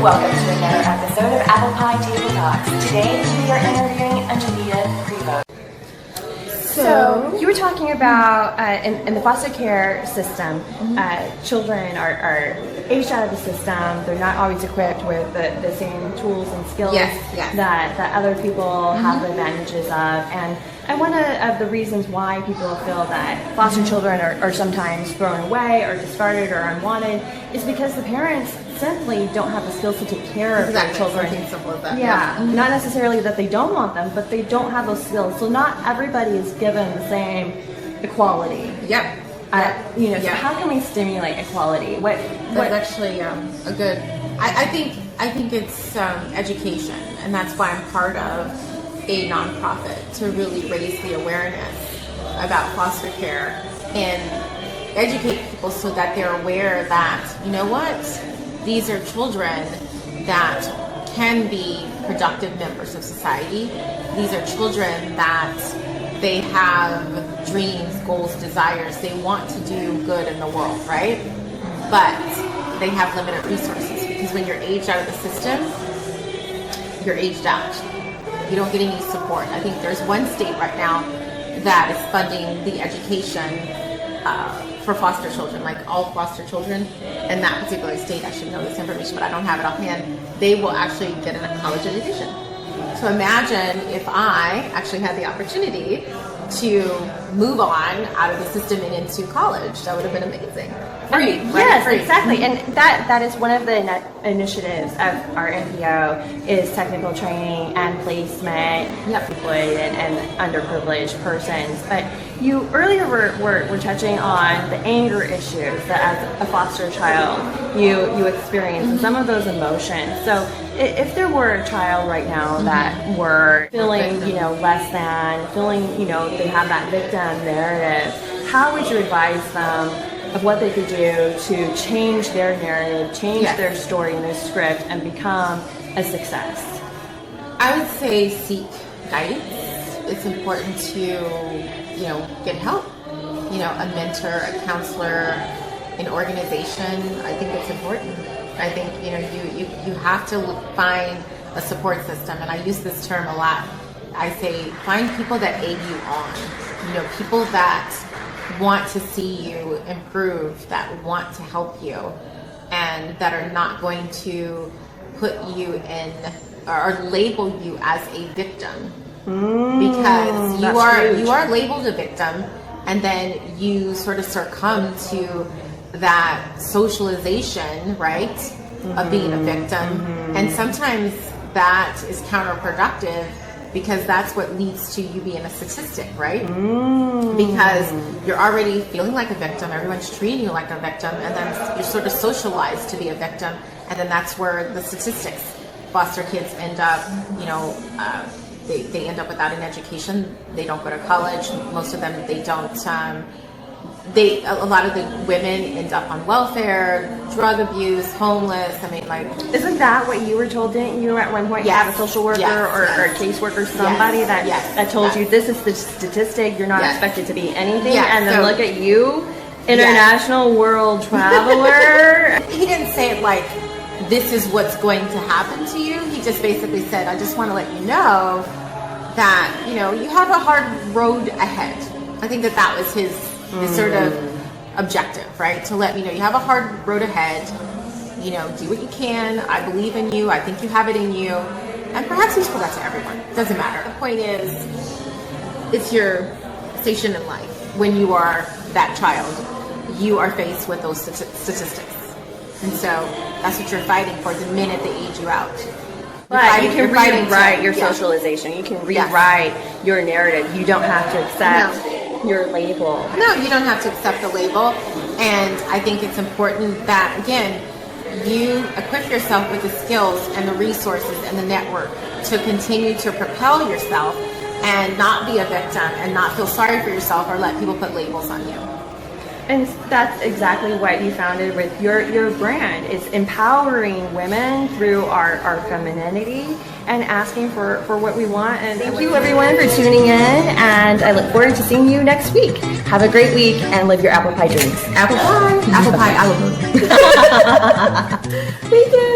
Welcome to another episode of ApplePie TableTalk. Today we are interviewing UnginitaPrevost. So you were talking about in the foster care system, children are aged out of the system. They're not always equipped with the same tools and skills that other people have the advantages of. And one of the reasons why people feel that foster children are sometimes thrown away or discarded or unwanted is because the parents simply don't have the skills to take care of their children. Something simple as that. Yeah, not necessarily that they don't want them, but they don't have those skills. So not everybody is given the same equality. Yeah. So how can we stimulate equality? That's actually a good. I think it's education, and that's why I'm part of a nonprofit to really raise the awareness about foster care and educate people so that they're aware that, you know what, these are children that can be productive members of society. These are children that they have dreams, goals, desires. They want to do good in the world, right? But they have limited resources because when you're aged out of the system, you're aged out. You don't get any support. I think there's one state right now that is funding the education for foster children, like all foster children in that particular state. I should know this information, but I don't have it offhand. They will actually get a college education. So imagine if I actually had the opportunity to move on out of the system and into college. That would have been amazing. Free, right? Yes, Free. exactly. And that is one of the initiatives of our NPO is technical training and placement of employed and underprivileged persons. But you earlier were touching on the anger issues that as a foster child you experience and some of those emotions. So if there were a child right now that were feeling, less than, feeling, they have that victim narrative, how would you advise them of what they could do to change their narrative, change their story and their script and become a success? I would say seek guidance. It's important to, get help. A mentor, a counselor, an organization. I think it's important. I think, you have to find a support system. And I use this term a lot. I say find people that egg you on. People that want to see you improve, that want to help you, and that are not going to put you in or label you as a victim, because you are labeled a victim, and then you sort of succumb to that socialization, right, of being a victim, and sometimes that is counterproductive. Because that's what leads to you being a statistic, right? Because you're already feeling like a victim, everyone's treating you like a victim, and then you're sort of socialized to be a victim, and then that's where the statistics, foster kids end up, they end up without an education, they don't go to college, most of them, they don't, a lot of the women end up on welfare, drug abuse, homeless. Isn't that what you were told? Didn't you at one point have a social worker or a caseworker, somebody that told you this is the statistic, you're not expected to be anything, and then look at you, international world traveler. He didn't say it like, this is what's going to happen to you. He just basically said, I just want to let you know that, you have a hard road ahead. I think that was his sort of objective, right? To let me know you have a hard road ahead. Do what you can. I believe in you. I think you have it in you. And perhaps he's told that to everyone. It doesn't matter. The point is, it's your station in life. When you are that child, you are faced with those statistics. And so that's what you're fighting for the minute they age you out. But you can rewrite your socialization. You can rewrite your narrative. You don't have to accept your label. No, you don't have to accept the label. And I think it's important that, again, you equip yourself with the skills and the resources and the network to continue to propel yourself and not be a victim and not feel sorry for yourself or let people put labels on you. And that's exactly what you founded with your brand. It's empowering women through our femininity and asking for what we want. And thank you everyone for tuning in, and I look forward to seeing you next week. Have a great week and live your apple pie dreams. Apple pie, apple pie, apple pie. Thank you.